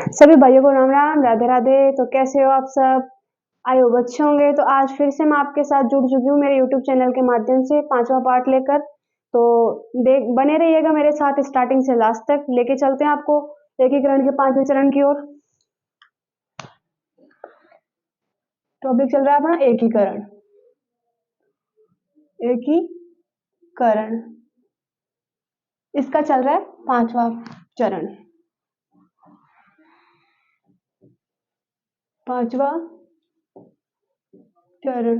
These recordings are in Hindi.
सभी भाइयों को राम राम, राधे राधे। तो कैसे हो आप सब? आई होप अच्छे होंगे। तो आज फिर से मैं आपके साथ जुड़ चुकी हूँ मेरे यूट्यूब चैनल के माध्यम से 5वां पार्ट लेकर। तो देख बने रहिएगा मेरे साथ स्टार्टिंग से लास्ट तक। लेके चलते हैं आपको एकीकरण के 5वें चरण की ओर। टॉपिक चल रहा है अपना एकीकरण। एकीकरण इसका चल रहा है 5वां चरण। 5वां चरण।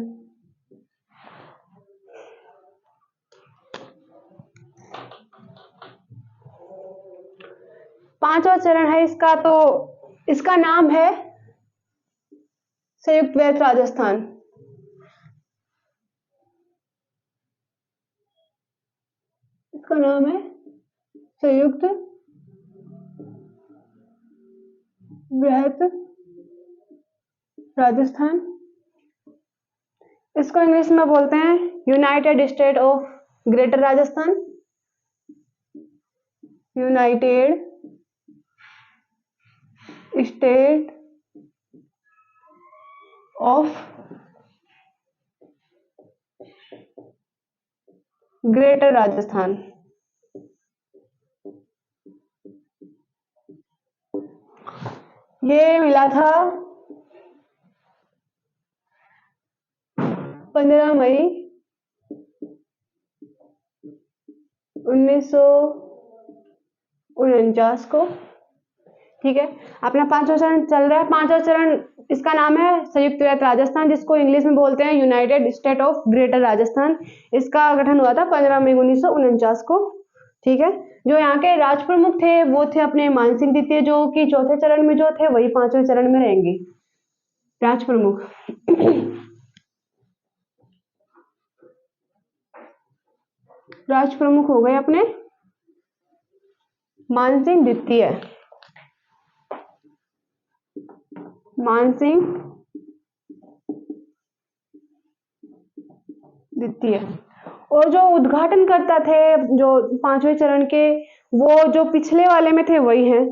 पांचवा चरण है इसका, तो इसका नाम है संयुक्त वैध राजस्थान। इसका नाम है संयुक्त वैध राजस्थान। इसको इंग्लिश में बोलते हैं United state of greater Rajasthan. United state of greater Rajasthan. ये मिला था 15 मई 1949 को। ठीक है, अपना 5वां चरण चल रहा है। 5वां चरण इसका नाम है संयुक्त वैध राजस्थान, जिसको इंग्लिश में बोलते हैं United state of greater Rajasthan. इसका गठन हुआ था 15 मई 1949 को। ठीक है, जो यहाँ के राज प्रमुख थे वो थे अपने मानसिंह द्वितीय, जो कि चौथे चरण में जो थे वही 5वें चरण में रहेंगे राज प्रमुख। राज प्रमुख हो गए अपने मानसिंह द्वितीय। मानसिंह द्वितीय। और जो उद्घाटन करता थे जो 5वें चरण के, वो जो पिछले वाले में थे वही हैं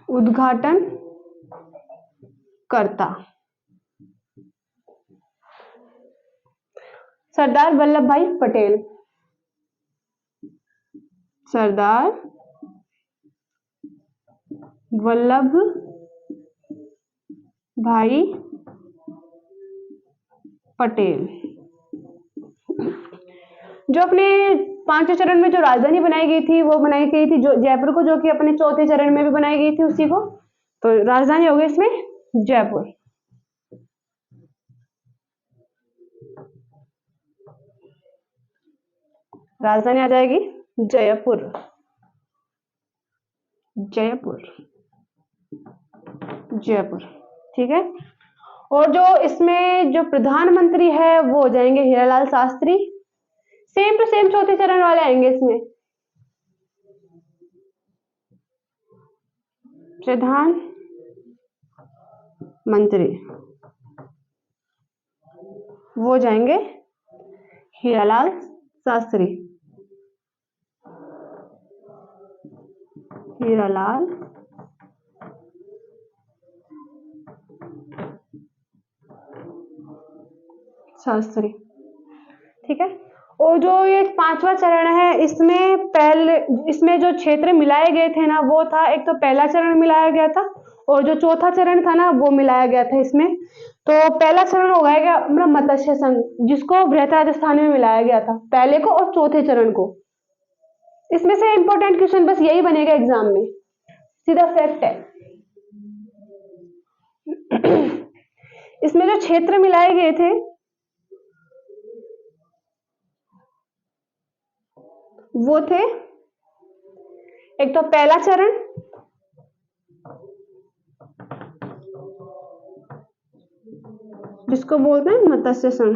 उद्घाटन करता सरदार वल्लभ भाई पटेल। सरदार वल्लभ भाई पटेल। जो अपने 5वें चरण में जो राजधानी बनाई गई थी वो बनाई गई थी जो जयपुर को, जो कि अपने चौथे चरण में भी बनाई गई थी उसी को। तो राजधानी हो गई इसमें जयपुर। राजधानी आ जाएगी जयपुर। जयपुर जयपुर। ठीक है, और जो इसमें जो प्रधानमंत्री है वो हो जाएंगे Hiralal Shastri. Same to same चौथे चरण वाले आएंगे इसमें। प्रधान मंत्री वो जाएंगे हीरालाल शास्त्री। हीरालाल शास्त्री। ठीक है, और जो ये 5वां चरण है इसमें जो क्षेत्र मिलाए गए थे ना, वो था एक तो पहला चरण मिलाया गया था, और जो चौथा चरण था ना वो मिलाया गया था इसमें। तो पहला चरण हो गया अपना मत्स्य संघ, जिसको बृहत राजस्थान में मिलाया गया था, पहले को और चौथे चरण को। इसमें से इंपॉर्टेंट क्वेश्चन बस यही बनेगा एग्जाम में, सीधा फैक्ट है। इसमें जो क्षेत्र मिलाए गए थे वो थे एक तो पहला चरण, जिसको बोलते हैं मत्स्य संघ।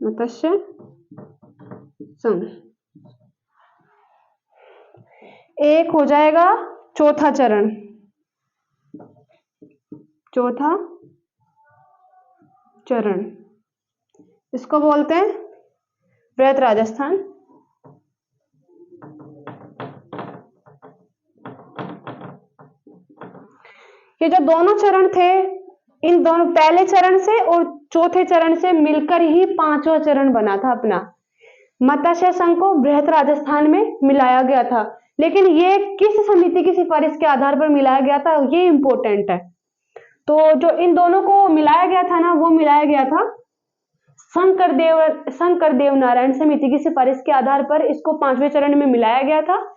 मत्स्य संघ। एक हो जाएगा चौथा चरण। चौथा चरण इसको बोलते हैं बृहत राजस्थान। ये जो दोनों चरण थे, इन दोनों पहले चरण से और चौथे चरण से मिलकर ही पांचवा चरण बना था अपना। मत्स्य संघ को बृहत राजस्थान में मिलाया गया था, लेकिन ये किस समिति की सिफारिश के आधार पर मिलाया गया था, ये इंपॉर्टेंट है। तो जो इन दोनों को मिलाया गया था ना, वो मिलाया गया था शंकर देव नारायण समिति की सिफारिश के आधार पर इसको पांचवें चरण में मिलाया गया था,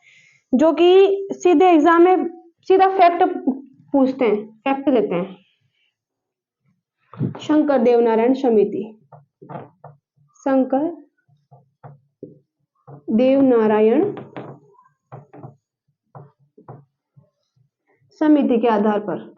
जो कि सीधे एग्जाम में सीधा फैक्ट पूछते हैं, फैक्ट देते हैं। शंकर देव नारायण समिति, शंकर देव नारायण समिति के आधार पर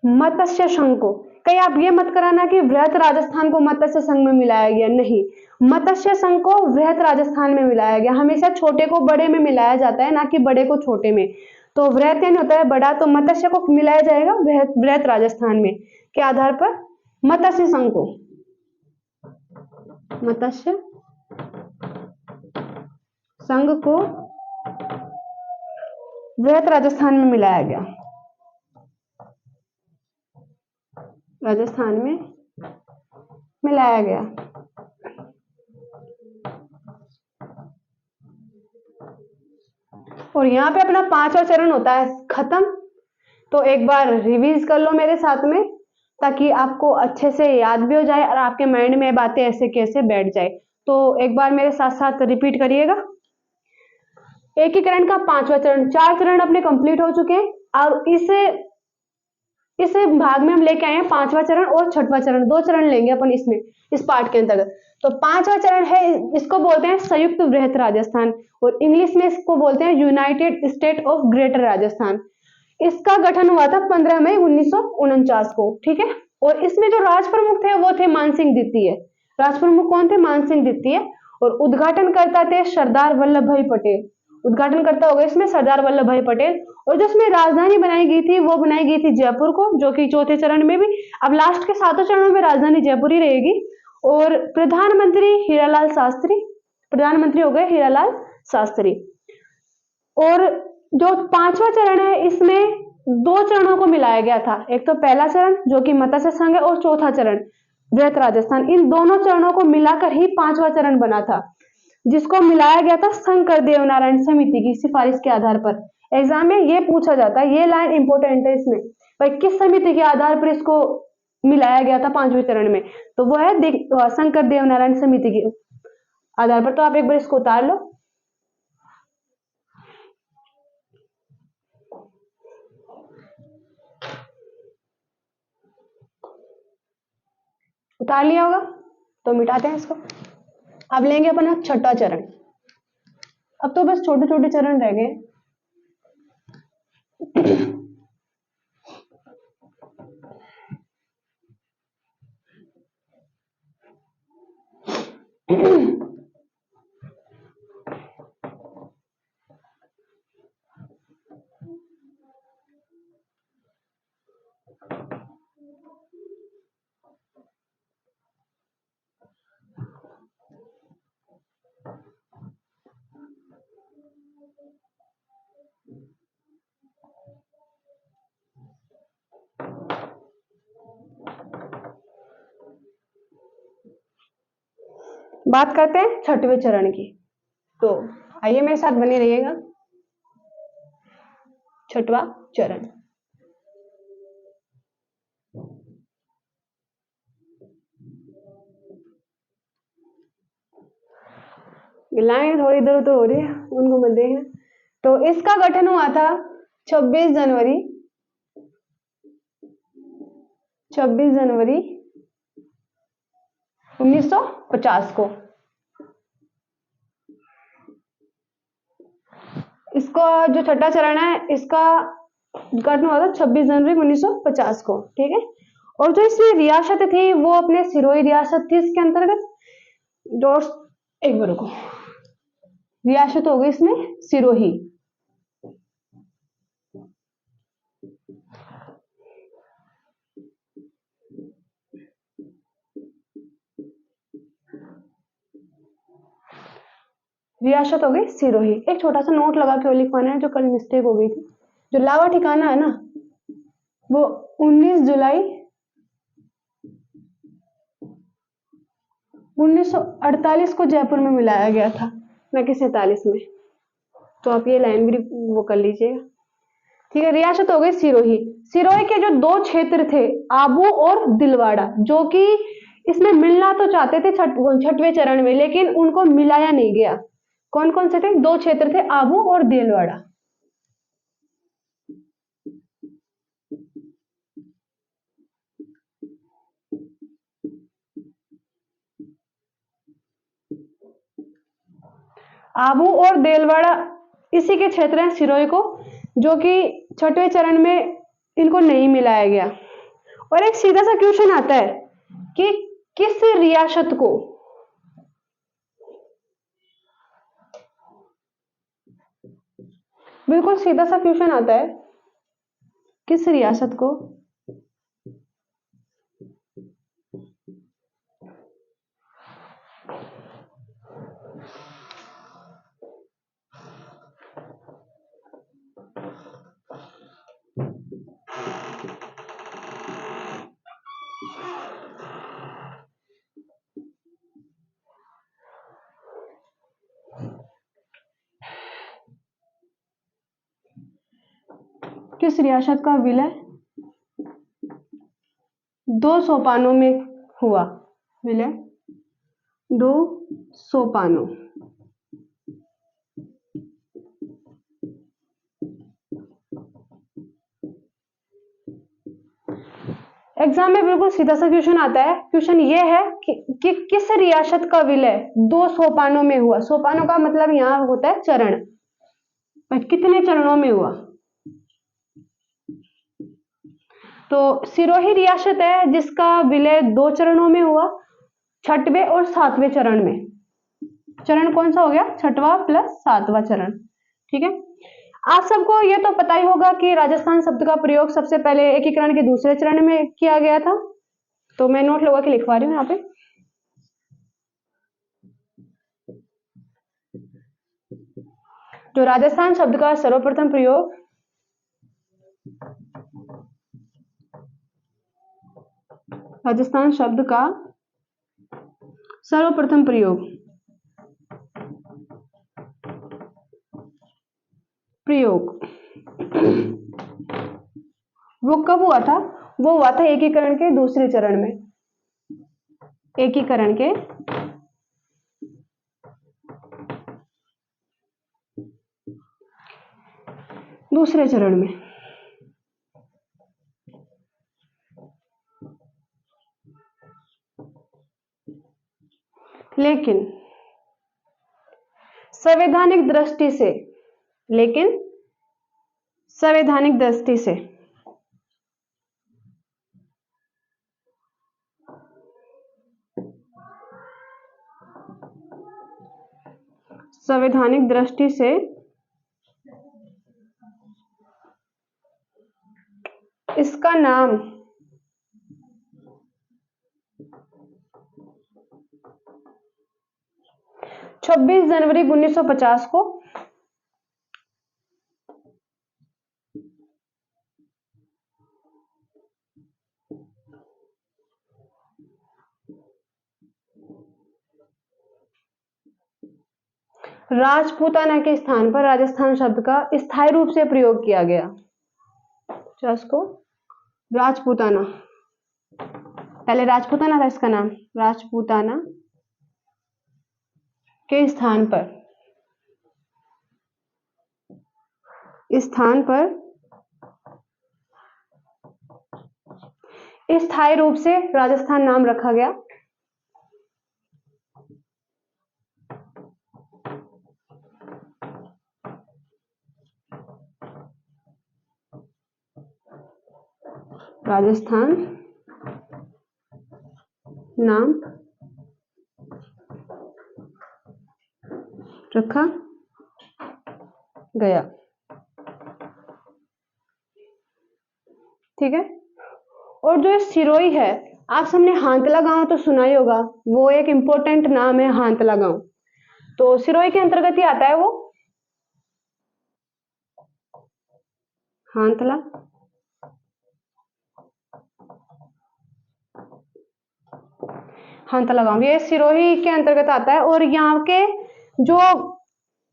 मत्स्य संघ को, कहीं आप ये मत कराना कि बृहत राजस्थान को मत्स्य संघ में मिलाया गया, नहीं, मत्स्य संघ को बृहत राजस्थान में मिलाया गया। हमेशा छोटे को बड़े में मिलाया जाता है, ना कि बड़े को छोटे में। तो बृहत यानी होता है बड़ा, तो मत्स्य को मिलाया जाएगा बृहत राजस्थान में के आधार पर मत्स्य संघ को, मत्स्य संघ को बृहत राजस्थान में मिलाया गया, राजस्थान में मिलाया गया। और यहाँ पे अपना पांचवा चरण होता है खत्म। तो एक बार रिवीज कर लो मेरे साथ में, ताकि आपको अच्छे से याद भी हो जाए और आपके माइंड में बातें ऐसे कैसे बैठ जाए। तो एक बार मेरे साथ साथ रिपीट करिएगा। एकीकरण का पांचवा चरण, 4 चरण अपने कंप्लीट हो चुके हैं, और इस भाग में हम लेके आए हैं पांचवा चरण और छठवां चरण, 2 चरण लेंगे अपन इसमें, इस पार्ट के अंतर्गत। तो पांचवा चरण है, इसको बोलते हैं संयुक्त बृहत राजस्थान, और इंग्लिश में इसको बोलते हैं United state of greater Rajasthan. इसका गठन हुआ था 15 मई 1949 को, ठीक है। और इसमें जो राज प्रमुख थे वो थे मानसिंह द्वितीय। राज प्रमुख कौन थे? मानसिंह द्वितीय। और उद्घाटनकर्ता थे सरदार वल्लभ भाई पटेल। उद्घाटनकर्ता हो गए इसमें सरदार वल्लभ भाई पटेल। और जो इसमें राजधानी बनाई गई थी वो बनाई गई थी जयपुर को, जो कि चौथे चरण में भी, अब लास्ट के 7 चरणों में राजधानी जयपुर ही रहेगी। और प्रधानमंत्री हीरालाल शास्त्री, प्रधानमंत्री हो गए हीरालाल शास्त्री। और जो पांचवा चरण है इसमें 2 चरणों को मिलाया गया था, एक तो पहला चरण जो कि मत्स्य संघ है, और चौथा चरण बृहत राजस्थान। इन दोनों चरणों को मिलाकर ही पांचवा चरण बना था, जिसको मिलाया गया था शंकर देव नारायण समिति की सिफारिश के आधार पर। एग्जाम में ये पूछा जाता है, ये लाइन इंपॉर्टेंट है इसमें, भाई किस समिति के आधार पर इसको मिलाया गया था पांचवें चरण में, तो वो है शंकर देव नारायण समिति के आधार पर। तो आप एक बार इसको उतार लो। उतार लिया होगा तो मिटाते हैं इसको। अब लेंगे अपना छठा चरण। अब तो बस छोटे छोटे चरण रह गए। बात करते हैं छठवें चरण की। तो आइए मेरे साथ बने रहिएगा। छठवां चरण, लाइन थोड़ी इधर उधर हो रही है, उनको मत देखना। तो इसका गठन हुआ था 26 जनवरी 1950 को। इसको जो छठा चरण है इसका गठन हुआ था 26 जनवरी 1950 को, ठीक है। और जो इसमें रियासत थी वो अपने सिरोही रियासत थी इसके अंतर्गत। जो एक बार रुको, रियासत हो गई इसमें सिरोही। रियासत हो गई सिरोही। एक छोटा सा नोट लगा के लिखवाना है, जो कल मिस्टेक हो गई थी। जो लावा ठिकाना है ना, वो 19 जुलाई 1948 को जयपुर में मिलाया गया था, न कि 47 में। तो आप ये लाइन भी वो कर लीजिएगा, ठीक है। रियासत हो गई सिरोही। सिरोही के जो दो क्षेत्र थे, आबू और दिलवाड़ा, जो कि इसमें मिलना तो चाहते थे छठवें चरण में, लेकिन उनको मिलाया नहीं गया। कौन कौन से थे? दो क्षेत्र थे, आबू और दिलवाड़ा। आबू और देलवाड़ा इसी के क्षेत्र हैं सिरोही को, जो कि छठवें चरण में इनको नहीं मिलाया गया। और एक सीधा सा क्वेश्चन आता है कि किस रियासत को, बिल्कुल सीधा सा क्वेश्चन आता है, किस रियासत को किस रियासत का विलय 2 सोपानों में हुआ? विलय 2 सोपानों। एग्जाम में बिल्कुल सीधा सा क्वेश्चन आता है। क्वेश्चन ये है कि किस रियासत का विलय 2 सोपानों में हुआ। सोपानों का मतलब यहाँ होता है चरण, कितने चरणों में हुआ। तो सिरोही रियासत है जिसका विलय 2 चरणों में हुआ, छठवें और 7वें चरण में। चरण कौन सा हो गया? छठवां प्लस 7वां चरण, ठीक है। आप सबको ये तो पता ही होगा कि राजस्थान शब्द का प्रयोग सबसे पहले एकीकरण के दूसरे चरण में किया गया था। तो मैं नोट लगा के लिखवा रही हूँ यहाँ पे। जो राजस्थान शब्द का सर्वप्रथम प्रयोग राजस्थान शब्द का सर्वप्रथम प्रयोग वो कब हुआ था? वो हुआ था एकीकरण के दूसरे चरण में। एकीकरण के दूसरे चरण में। लेकिन संवैधानिक दृष्टि से संवैधानिक दृष्टि से इसका नाम 26 जनवरी 1950 को राजपूताना के स्थान पर राजस्थान शब्द का स्थायी रूप से प्रयोग किया गया। को राजपूताना, पहले राजपूताना था इसका नाम, राजपूताना के स्थान पर स्थायी रूप से राजस्थान नाम रखा गया। राजस्थान नाम रखा गया, ठीक है। और जो सिरोही है, आप सबने हांतला गांव तो सुना ही होगा, वो एक इंपॉर्टेंट नाम है हांतला गांव। तो सिरोही के अंतर्गत ही आता है वो। हांथला, हांथला गांव ये सिरोही के अंतर्गत आता है। और यहाँ के जो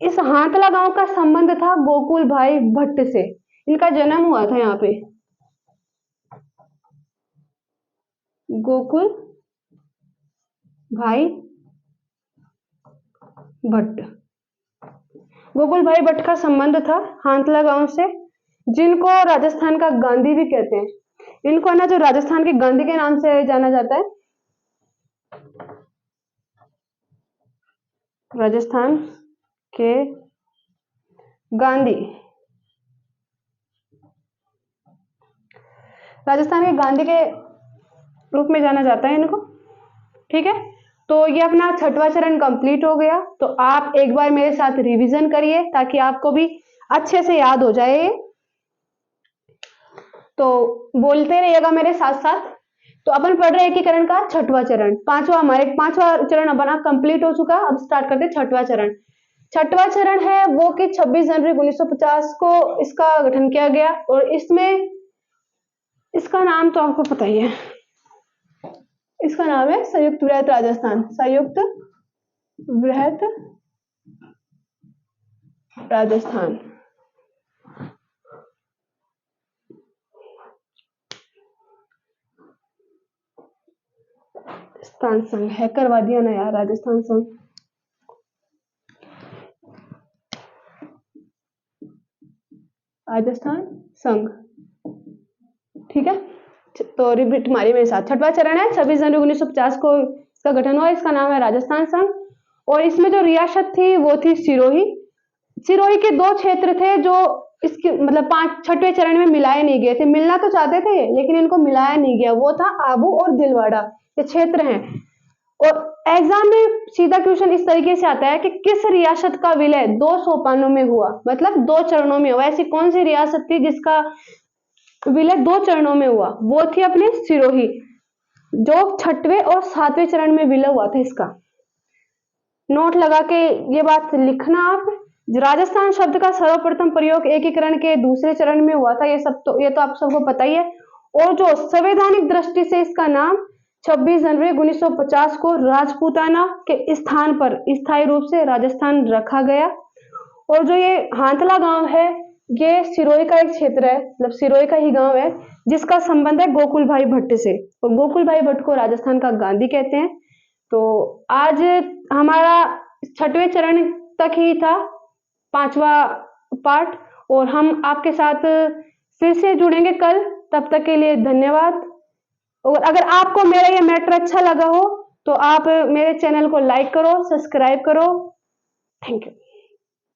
इस हांथला गांव का संबंध था गोकुल भाई भट्ट से, इनका जन्म हुआ था यहाँ पे। गोकुल भाई भट्ट, गोकुल भाई भट्ट का संबंध था हांथला गांव से, जिनको राजस्थान का गांधी भी कहते हैं। इनको ना जो राजस्थान के गांधी के नाम से जाना जाता है, राजस्थान के गांधी, राजस्थान के गांधी के रूप में जाना जाता है इनको। ठीक है, तो ये अपना छठवां चरण कंप्लीट हो गया। तो आप एक बार मेरे साथ रिवीजन करिए ताकि आपको भी अच्छे से याद हो जाए। तो बोलते रहिएगा मेरे साथ साथ। तो अपन पढ़ रहे एकीकरण का छठवां चरण, पांचवा चरण अपना कंप्लीट हो चुका। अब स्टार्ट करते छठवां चरण। छठवां चरण है वो कि 26 जनवरी 1950 को इसका गठन किया गया। और इसमें इसका नाम तो आपको पता ही है, इसका नाम है संयुक्त वृहत राजस्थान। संयुक्त वृहत राजस्थान। राजस्थान संघ है, करवा दिया ना यार, राजस्थान संघ। राजस्थान संघ, ठीक है। तो रिपीट मारिए मेरे साथ। छठवां चरण है, 26 जनवरी 1950 को इसका गठन हुआ। इसका नाम है राजस्थान संघ। और इसमें जो रियासत थी वो थी सिरोही। सिरोही के दो क्षेत्र थे जो इसके मतलब छठवें चरण में मिलाए नहीं गए थे। मिलना तो चाहते थे लेकिन इनको मिलाया नहीं गया, वो था आबू और दिलवाड़ा, ये क्षेत्र हैं। और एग्जाम में सीधा क्वेश्चन इस तरीके से आता है कि किस रियासत का विलय 2 सोपानों में हुआ, मतलब 2 चरणों में हुआ। ऐसी कौन सी रियासत थी जिसका विलय 2 चरणों में हुआ? वो थी अपने सिरोही, जो छठवें और 7वें चरण में विलय हुआ था। इसका नोट लगा के ये बात लिखना आप। राजस्थान शब्द का सर्वप्रथम प्रयोग एकीकरण के दूसरे चरण में हुआ था, ये तो आप सबको पता ही है। और जो संवैधानिक दृष्टि से इसका नाम 26 जनवरी 1950 को राजपूताना के स्थान पर स्थायी रूप से राजस्थान रखा गया। और जो ये हांथला गांव है, ये सिरोही का एक क्षेत्र है, मतलब सिरोही का ही गांव है, जिसका संबंध है गोकुल भाई भट्ट से। और गोकुल भाई भट्ट को राजस्थान का गांधी कहते हैं। तो आज हमारा छठवें चरण तक ही था, 5वां पार्ट। और हम आपके साथ फिर से जुड़ेंगे कल। तब तक के लिए धन्यवाद। और अगर आपको मेरा ये मैटर अच्छा लगा हो तो आप मेरे चैनल को लाइक करो, सब्सक्राइब करो। Thank you.